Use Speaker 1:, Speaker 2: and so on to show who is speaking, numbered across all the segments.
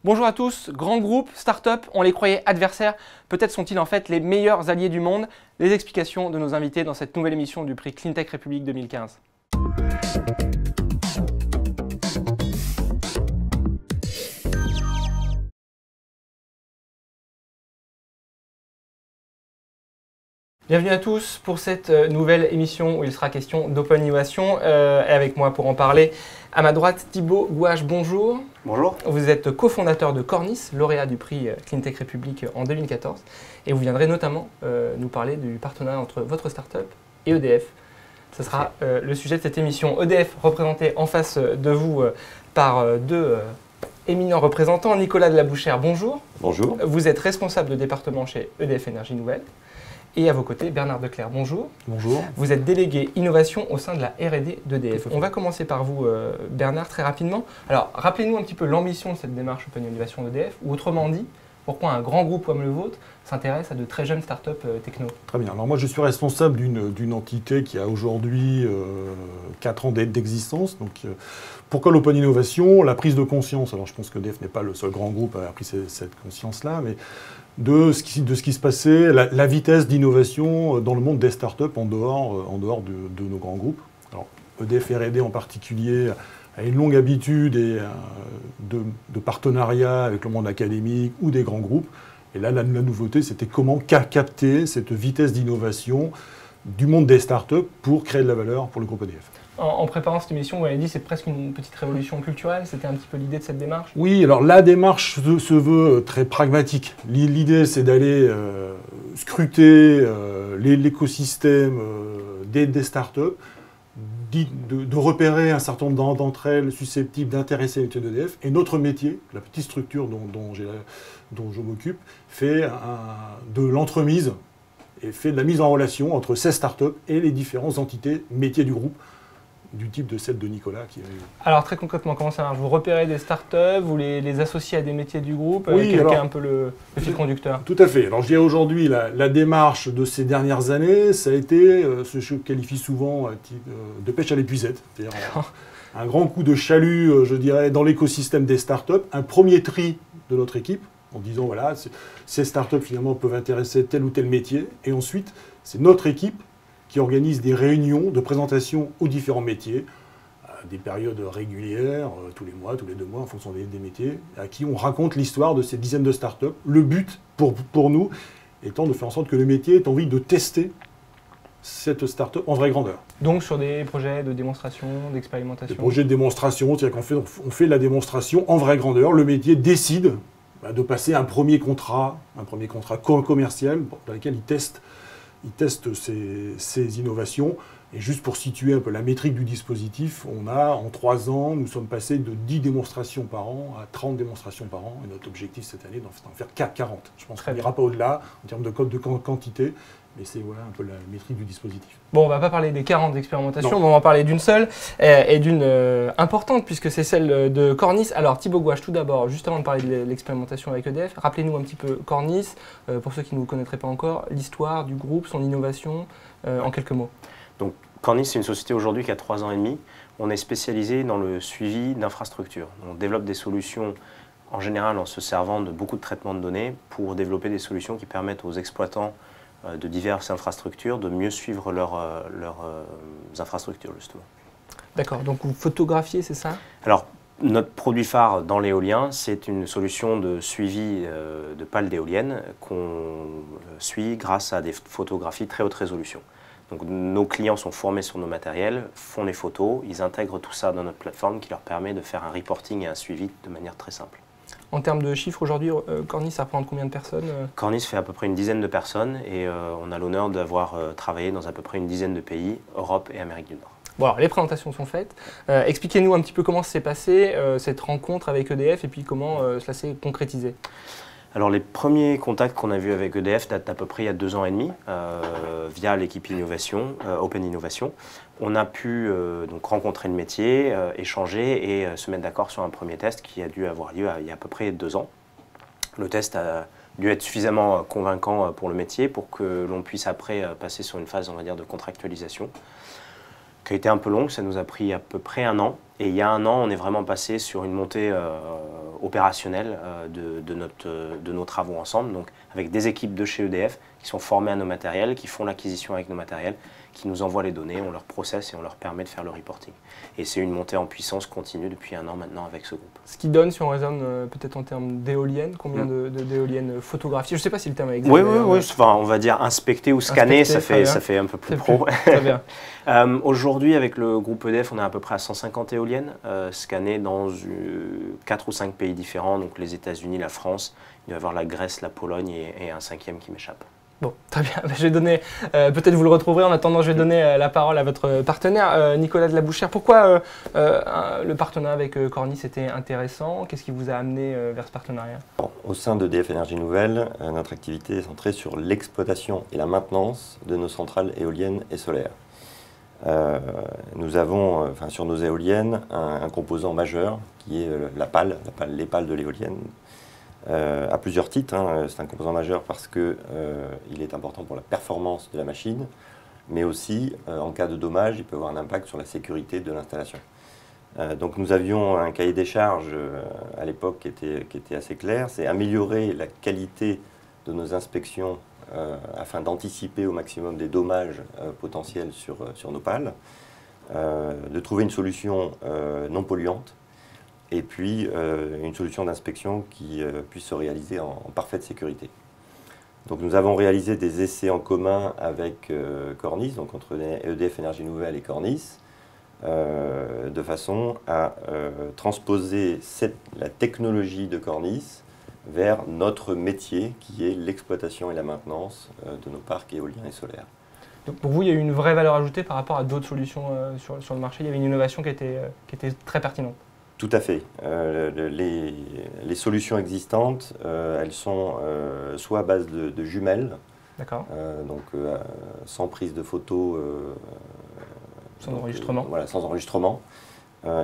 Speaker 1: Bonjour à tous, grands groupes, start-up, on les croyait adversaires, peut-être sont-ils en fait les meilleurs alliés du monde? Les explications de nos invités dans cette nouvelle émission du prix Cleantech République 2015. Bienvenue à tous pour cette nouvelle émission où il sera question d'Open Innovation. Et avec moi pour en parler, à ma droite, Thibaut Gouache, bonjour.
Speaker 2: Bonjour.
Speaker 1: Vous êtes cofondateur de Cornis, lauréat du prix Cleantech République en 2014. Et vous viendrez notamment nous parler du partenariat entre votre start-up et EDF. Ce sera le sujet de cette émission. EDF représenté en face de vous par deux éminents représentants. Nicolas Delabouchère, bonjour.
Speaker 3: Bonjour.
Speaker 1: Vous êtes responsable de département chez EDF Énergie Nouvelle. Et à vos côtés, Bernard Declercq, bonjour.
Speaker 3: Bonjour.
Speaker 1: Vous êtes délégué innovation au sein de la R&D d'EDF. On va commencer par vous, Bernard, très rapidement. Alors, rappelez-nous un petit peu l'ambition de cette démarche Open Innovation d'EDF, ou autrement dit, pourquoi un grand groupe comme le vôtre s'intéresse à de très jeunes startups techno.
Speaker 3: Très bien. Alors moi, je suis responsable d'une entité qui a aujourd'hui 4 ans d'existence. Donc, pourquoi l'Open Innovation? La prise de conscience. Alors, je pense que EDF n'est pas le seul grand groupe à avoir pris cette conscience-là, mais de ce qui se passait, la vitesse d'innovation dans le monde des startups en dehors de nos grands groupes. Alors, EDF R&D en particulier a une longue habitude de partenariat avec le monde académique ou des grands groupes. Et là, la nouveauté, c'était comment capter cette vitesse d'innovation du monde des startups pour créer de la valeur pour le groupe EDF.
Speaker 1: En préparant cette émission, vous avez dit que c'est presque une petite révolution culturelle. C'était un petit peu l'idée de cette démarche?
Speaker 3: Oui, alors la démarche se veut très pragmatique. L'idée, c'est d'aller scruter l'écosystème des startups, de repérer un certain nombre d'entre elles susceptibles d'intéresser les métiers d'EDF. Et notre métier, la petite structure dont je m'occupe, fait de l'entremise et fait de la mise en relation entre ces startups et les différentes entités métiers du groupe, du type de celle de Nicolas.
Speaker 1: Alors très concrètement, comment ça marche? Vous repérez des startups, vous les associez à des métiers du groupe?
Speaker 3: Oui,
Speaker 1: Quel est un peu le fil conducteur?
Speaker 3: Tout à fait. Alors je dirais aujourd'hui, la démarche de ces dernières années, ça a été ce que je qualifie souvent de pêche à l'épuisette. C'est-à-dire un grand coup de chalut, je dirais, dans l'écosystème des startups, un premier tri de notre équipe, en disant voilà, ces startups finalement peuvent intéresser tel ou tel métier, et ensuite c'est notre équipe qui organise des réunions de présentation aux différents métiers, à des périodes régulières, tous les mois, tous les 2 mois, en fonction des métiers, à qui on raconte l'histoire de ces dizaines de startups. Le but pour nous étant de faire en sorte que le métier ait envie de tester cette startup en vraie grandeur.
Speaker 1: Donc sur des projets de démonstration, d'expérimentation?
Speaker 3: Des projets de démonstration, c'est-à-dire qu'on fait la démonstration en vraie grandeur. Le métier décide de passer un premier contrat commercial dans lequel il teste ces innovations. Et juste pour situer un peu la métrique du dispositif, en 3 ans, nous sommes passés de 10 démonstrations par an à 30 démonstrations par an. Et notre objectif cette année, d'en faire 40. Je pense qu'on n'ira pas au-delà en termes de quantité, mais c'est un peu la métrique du dispositif.
Speaker 1: Bon, on ne va pas parler des 40 expérimentations, on va en parler d'une seule, et d'une importante, puisque c'est celle de Cornis. Alors Thibaut Gouache, tout d'abord, juste avant de parler de l'expérimentation avec EDF, rappelez-nous un petit peu Cornis, pour ceux qui ne vous connaîtraient pas encore, l'histoire du groupe, son innovation, en quelques mots.
Speaker 2: Donc Cornis, c'est une société aujourd'hui qui a 3 ans et demi. On est spécialisé dans le suivi d'infrastructures. On développe des solutions en général en se servant de beaucoup de traitements de données pour développer des solutions qui permettent aux exploitants de diverses infrastructures de mieux suivre leurs infrastructures, justement.
Speaker 1: D'accord, donc vous photographiez, c'est ça?
Speaker 2: Alors, notre produit phare dans l'éolien, c'est une solution de suivi de pales d'éoliennes qu'on suit grâce à des photographies très haute résolution. Donc, nos clients sont formés sur nos matériels, font les photos, ils intègrent tout ça dans notre plateforme qui leur permet de faire un reporting et un suivi de manière très simple.
Speaker 1: En termes de chiffres, aujourd'hui, Cornis, ça représente combien de personnes?
Speaker 2: Cornis fait à peu près une dizaine de personnes et on a l'honneur d'avoir travaillé dans à peu près une dizaine de pays, Europe et Amérique du Nord.
Speaker 1: Bon, alors, les présentations sont faites. Expliquez-nous un petit peu comment s'est passée cette rencontre avec EDF et puis comment cela s'est concrétisé.
Speaker 2: Alors les premiers contacts qu'on a vus avec EDF datent d'à peu près il y a 2 ans et demi via l'équipe Innovation, Open Innovation. On a pu donc rencontrer le métier, échanger et se mettre d'accord sur un premier test qui a dû avoir lieu il y a à peu près 2 ans. Le test a dû être suffisamment convaincant pour le métier pour que l'on puisse après passer sur une phase, on va dire, de contractualisation qui a été un peu longue, ça nous a pris à peu près 1 an. Et il y a un an, on est vraiment passé sur une montée opérationnelle de nos travaux ensemble, donc avec des équipes de chez EDF qui sont formées à nos matériels, qui font l'acquisition avec nos matériels, qui nous envoient les données, on leur processe et on leur permet de faire le reporting. Et c'est une montée en puissance continue depuis un an maintenant avec ce groupe.
Speaker 1: Ce qui donne, si on raisonne peut-être en termes d'éoliennes, combien d'éoliennes photographiées? Je ne sais pas si le terme est exact.
Speaker 2: Oui, enfin, on va dire inspecter ou scanner, ça fait un peu plus pro.
Speaker 1: Très bien.
Speaker 2: Aujourd'hui, avec le groupe EDF, on est à peu près à 150 éoliennes scannées dans 4 ou 5 pays différents, donc les États-Unis, la France, il doit y avoir la Grèce, la Pologne et un 5e qui m'échappe.
Speaker 1: Bon, très bien. Je vais donner, peut-être vous le retrouverez. En attendant, je vais donner la parole à votre partenaire, Nicolas de la Bouchère. Pourquoi le partenariat avec Cornis était intéressant? Qu'est-ce qui vous a amené vers ce partenariat?
Speaker 4: Au sein d'EDF Énergie Nouvelle, notre activité est centrée sur l'exploitation et la maintenance de nos centrales éoliennes et solaires. Nous avons sur nos éoliennes un composant majeur qui est les pales de l'éolienne. À plusieurs titres, c'est un composant majeur parce qu'il est important pour la performance de la machine, mais aussi en cas de dommage, il peut avoir un impact sur la sécurité de l'installation. Donc nous avions un cahier des charges à l'époque qui était assez clair, c'est améliorer la qualité de nos inspections afin d'anticiper au maximum des dommages potentiels sur nos pales, de trouver une solution non polluante, et puis une solution d'inspection qui puisse se réaliser en parfaite sécurité. Donc nous avons réalisé des essais en commun avec Cornis, donc entre EDF Énergie Nouvelle et Cornis, de façon à transposer la technologie de Cornis vers notre métier qui est l'exploitation et la maintenance de nos parcs éoliens et solaires.
Speaker 1: Donc pour vous, il y a eu une vraie valeur ajoutée par rapport à d'autres solutions sur le marché. Il y avait une innovation qui était très pertinente.
Speaker 4: Tout à fait. Les solutions existantes, elles sont soit à base de jumelles, donc sans prise de photo,
Speaker 1: sans enregistrement.
Speaker 4: Voilà, sans enregistrement,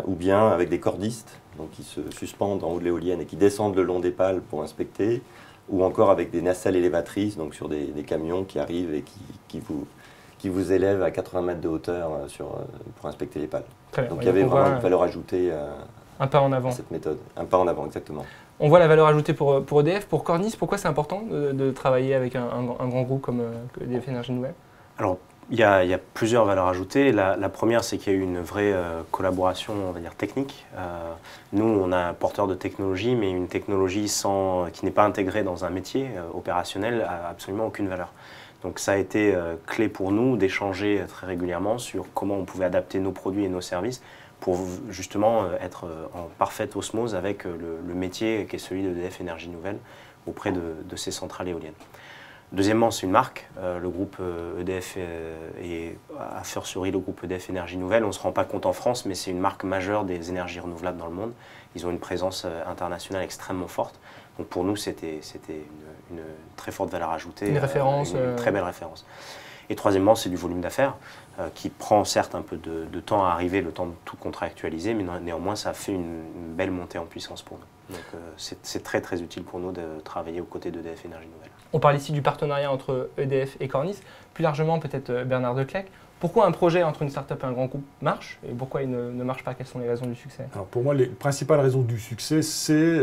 Speaker 4: ou bien avec des cordistes donc qui se suspendent en haut de l'éolienne et qui descendent le long des pales pour inspecter, ou encore avec des nacelles élévatrices, donc sur des camions qui arrivent et qui vous élèvent à 80 mètres de hauteur pour inspecter les pales. Donc il y avait vraiment une valeur ajoutée
Speaker 1: un pas en avant.
Speaker 4: Cette méthode. Un pas en avant, exactement.
Speaker 1: On voit la valeur ajoutée pour EDF, pour Cornis. Pourquoi c'est important de travailler avec un grand groupe comme EDF Énergie Nouvelle?
Speaker 2: Alors, il y a plusieurs valeurs ajoutées. La première, c'est qu'il y a eu une vraie collaboration, on va dire, technique. Nous, on a un porteur de technologie, mais une technologie qui n'est pas intégrée dans un métier opérationnel n'a absolument aucune valeur. Donc ça a été clé pour nous d'échanger très régulièrement sur comment on pouvait adapter nos produits et nos services pour justement être en parfaite osmose avec le métier qui est celui d'EDF Énergie Nouvelle auprès de ces centrales éoliennes. Deuxièmement, c'est une marque. Le groupe EDF et à fortiori le groupe EDF Énergie Nouvelle, on ne se rend pas compte en France, mais c'est une marque majeure des énergies renouvelables dans le monde. Ils ont une présence internationale extrêmement forte. Donc pour nous, c'était une très forte valeur ajoutée.
Speaker 1: Une référence.
Speaker 2: Une très belle référence. Et troisièmement, c'est du volume d'affaires qui prend certes un peu de temps à arriver, le temps de tout contractualiser, mais néanmoins, ça a fait une belle montée en puissance pour nous. Donc c'est très très utile pour nous de travailler aux côtés d'EDF Énergie Nouvelle.
Speaker 1: On parle ici du partenariat entre EDF et Cornis. Plus largement, peut-être Bernard Declercq, pourquoi un projet entre une start-up et un grand groupe marche et pourquoi il ne marche pas? Quelles sont les raisons du succès?
Speaker 3: Alors pour moi, les principales raisons du succès, c'est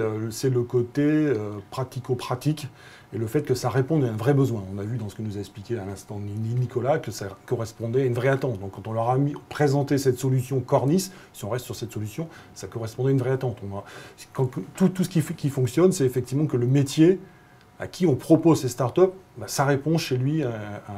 Speaker 3: le côté pratico-pratique et le fait que ça réponde à un vrai besoin. On a vu dans ce que nous a expliqué à l'instant Nicolas que ça correspondait à une vraie attente. Donc quand on leur a présenté cette solution Cornis, si on reste sur cette solution, ça correspondait à une vraie attente. Tout ce qui fonctionne, c'est effectivement que le métier à qui on propose ces startups, ça répond chez lui à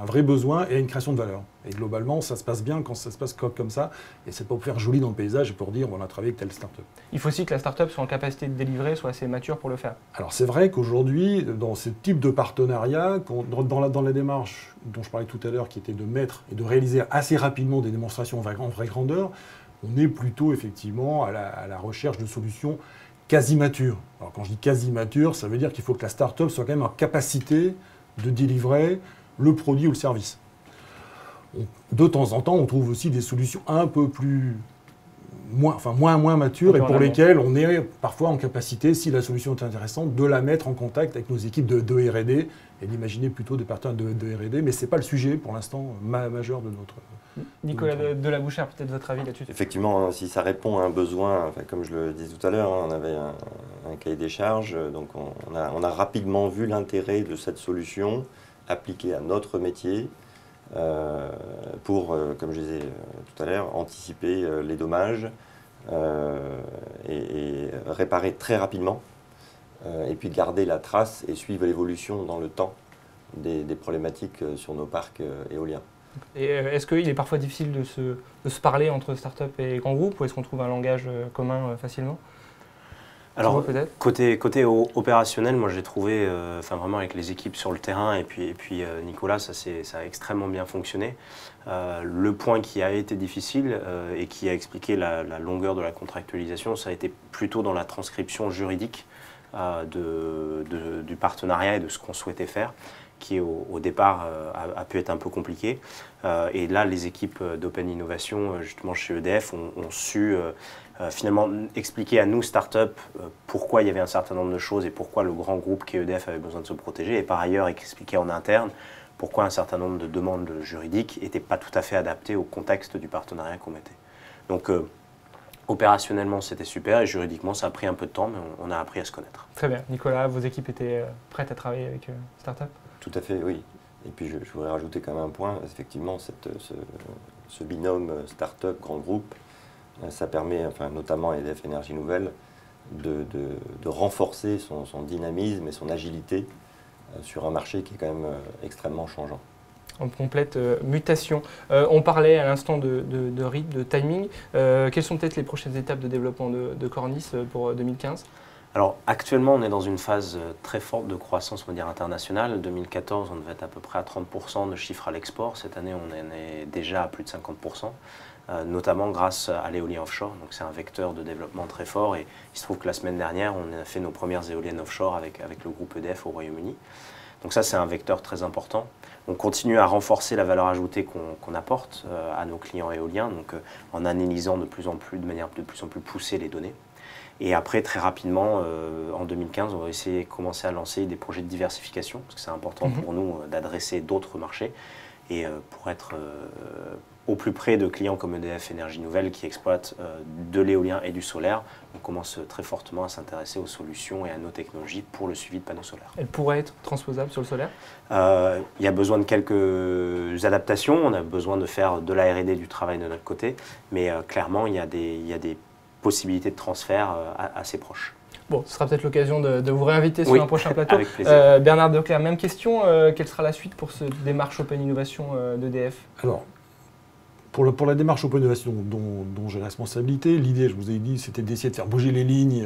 Speaker 3: un vrai besoin et à une création de valeur. Et globalement, ça se passe bien quand ça se passe comme ça, et c'est pas pour faire joli dans le paysage et pour dire on a travaillé avec telle startup.
Speaker 1: Il faut aussi que la startup soit en capacité de délivrer, soit assez mature pour le faire.
Speaker 3: Alors c'est vrai qu'aujourd'hui, dans ce type de partenariat, dans la démarche dont je parlais tout à l'heure, qui était de mettre et de réaliser assez rapidement des démonstrations en vraie grandeur, on est plutôt effectivement à la recherche de solutions quasi mature. Alors quand je dis quasi mature, ça veut dire qu'il faut que la start-up soit quand même en capacité de délivrer le produit ou le service. De temps en temps, on trouve aussi des solutions un peu moins matures et pour lesquelles on est parfois en capacité, si la solution est intéressante, de la mettre en contact avec nos équipes de R&D et d'imaginer plutôt des partenaires de R&D, mais ce n'est pas le sujet pour l'instant majeur de notre
Speaker 1: Nicolas Delabouchère, peut-être votre avis là-dessus?
Speaker 4: Effectivement, si ça répond à un besoin, enfin, comme je le disais tout à l'heure, on avait un cahier des charges, donc on a rapidement vu l'intérêt de cette solution appliquée à notre métier pour, comme je disais tout à l'heure, anticiper les dommages et réparer très rapidement, et puis garder la trace et suivre l'évolution dans le temps des problématiques sur nos parcs éoliens.
Speaker 1: Et est-ce qu'il est parfois difficile de se parler entre start-up et grands groupes, ou est-ce qu'on trouve un langage commun facilement?
Speaker 2: Alors, côté opérationnel, moi j'ai trouvé, vraiment avec les équipes sur le terrain et puis Nicolas, ça a extrêmement bien fonctionné. Le point qui a été difficile et qui a expliqué la longueur de la contractualisation, ça a été plutôt dans la transcription juridique du partenariat et de ce qu'on souhaitait faire, qui au départ a pu être un peu compliqué. Et là, les équipes d'Open Innovation, justement chez EDF, ont su finalement expliquer à nous, start-up, pourquoi il y avait un certain nombre de choses et pourquoi le grand groupe qui est EDF avait besoin de se protéger, et par ailleurs expliquer en interne pourquoi un certain nombre de demandes juridiques n'étaient pas tout à fait adaptées au contexte du partenariat qu'on mettait. Donc, opérationnellement, c'était super, et juridiquement, ça a pris un peu de temps, mais on a appris à se connaître.
Speaker 1: Très bien. Nicolas, vos équipes étaient prêtes à travailler avec start-up?
Speaker 4: Tout à fait, oui. Et puis je voudrais rajouter quand même un point. Effectivement, ce binôme start-up grand groupe, ça permet, notamment à EDF Énergie Nouvelle, de renforcer son dynamisme et son agilité sur un marché qui est quand même extrêmement changeant.
Speaker 1: En complète mutation. On parlait à l'instant de rythme, de timing. Quelles sont peut-être les prochaines étapes de développement de Cornis pour 2015?
Speaker 2: Alors actuellement, on est dans une phase très forte de croissance, on va dire, internationale. En 2014, on devait être à peu près à 30% de chiffre à l'export. Cette année, on en est déjà à plus de 50%, notamment grâce à l'éolien offshore. Donc c'est un vecteur de développement très fort. Et il se trouve que la semaine dernière, on a fait nos premières éoliennes offshore avec le groupe EDF au Royaume-Uni. Donc ça, c'est un vecteur très important. On continue à renforcer la valeur ajoutée qu'on apporte à nos clients éoliens, donc en analysant de manière de plus en plus poussée les données. Et après, très rapidement, en 2015, on va commencer à lancer des projets de diversification, parce que c'est important pour nous d'adresser d'autres marchés et pour être au plus près de clients comme EDF Énergie Nouvelle qui exploitent de l'éolien et du solaire. On commence très fortement à s'intéresser aux solutions et à nos technologies pour le suivi de panneaux solaires.
Speaker 1: Elles pourraient être transposables sur le solaire?
Speaker 2: Il y a besoin de quelques adaptations, on a besoin de faire de la R&D, du travail de notre côté, mais clairement, il y a des possibilités de transfert assez proches.
Speaker 1: Bon, ce sera peut-être l'occasion de vous réinviter sur un prochain plateau.
Speaker 2: Avec plaisir.
Speaker 1: Bernard Declercq, même question. Quelle sera la suite pour cette démarche Open Innovation d'EDF?
Speaker 3: Alors, pour la démarche Open Innovation dont j'ai la responsabilité, l'idée, je vous ai dit, c'était d'essayer de faire bouger les lignes,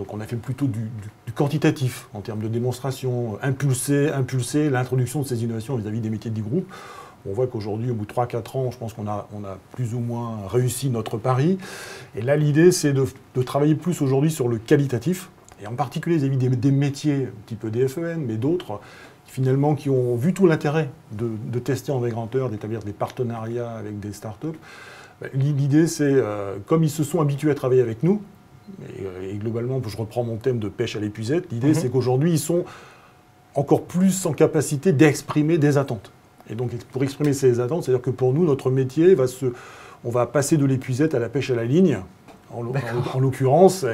Speaker 3: qu'on a fait plutôt du quantitatif en termes de démonstration, impulser l'introduction de ces innovations vis-à-vis des métiers du groupe. On voit qu'aujourd'hui, au bout de 3-4 ans, je pense qu'on a plus ou moins réussi notre pari. Et là, l'idée, c'est de travailler plus aujourd'hui sur le qualitatif, et en particulier vis-à-vis des métiers type EDFEN, mais d'autres, finalement, qui ont vu tout l'intérêt de tester en grandeur, d'établir des partenariats avec des startups. L'idée, c'est, comme ils se sont habitués à travailler avec nous, et globalement, je reprends mon thème de pêche à l'épuisette, l'idée, c'est qu'aujourd'hui, ils sont encore plus en capacité d'exprimer des attentes. Et donc, pour exprimer ces attentes, c'est-à-dire que pour nous, notre métier, on va passer de l'épuisette à la pêche à la ligne. En l'occurrence,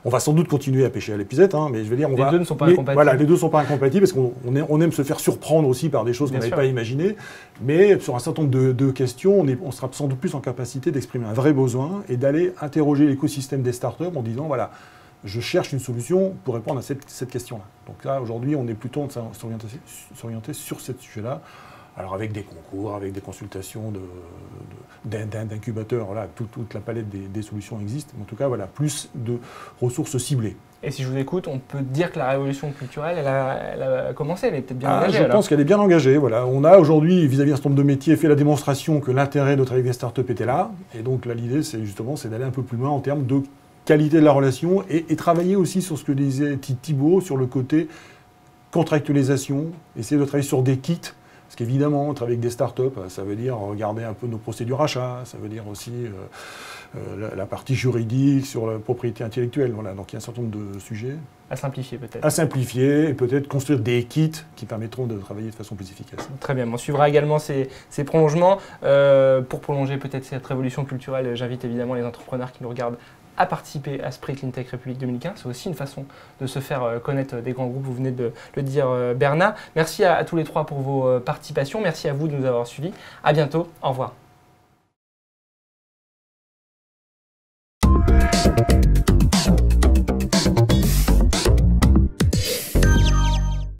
Speaker 3: on va sans doute continuer à pêcher à l'épuisette, mais je veux dire,
Speaker 1: les deux ne sont pas incompatibles.
Speaker 3: Voilà, les deux ne sont pas incompatibles parce qu'on aime se faire surprendre aussi par des choses qu'on n'avait pas imaginées. Mais sur un certain nombre de questions, on sera sans doute plus en capacité d'exprimer un vrai besoin et d'aller interroger l'écosystème des startups en disant, voilà, je cherche une solution pour répondre à cette question-là. Donc là, aujourd'hui, on est plutôt en train de s'orienter sur ce sujet-là. Alors avec des concours, avec des consultations d'incubateurs, voilà, toute la palette des solutions existe. En tout cas, voilà, plus de ressources ciblées.
Speaker 1: Et si je vous écoute, on peut dire que la révolution culturelle, elle a commencé, elle est peut-être bien engagée.
Speaker 3: Je pense qu'elle est bien engagée. Voilà. On a aujourd'hui, vis-à-vis d'un certain nombre de métiers, fait la démonstration que l'intérêt de travailler avec des startups était là. Et donc là, l'idée, c'est d'aller un peu plus loin en termes de qualité de la relation et travailler aussi sur ce que disait Thibaut, sur le côté contractualisation, essayer de travailler sur des kits. Parce qu'évidemment, travailler avec des startups, ça veut dire regarder un peu nos procédures achats, ça veut dire aussi la partie juridique, sur la propriété intellectuelle. Voilà. Donc il y a un certain nombre de sujets.
Speaker 1: À simplifier peut-être.
Speaker 3: À simplifier et peut-être construire des kits qui permettront de travailler de façon plus efficace.
Speaker 1: Très bien, on suivra également ces prolongements. Pour prolonger peut-être cette révolution culturelle, j'invite évidemment les entrepreneurs qui nous regardent à participer à Spree Cleantech République 2015. C'est aussi une façon de se faire connaître des grands groupes, vous venez de le dire Bernard. Merci à tous les trois pour vos participations, merci à vous de nous avoir suivis. À bientôt, au revoir.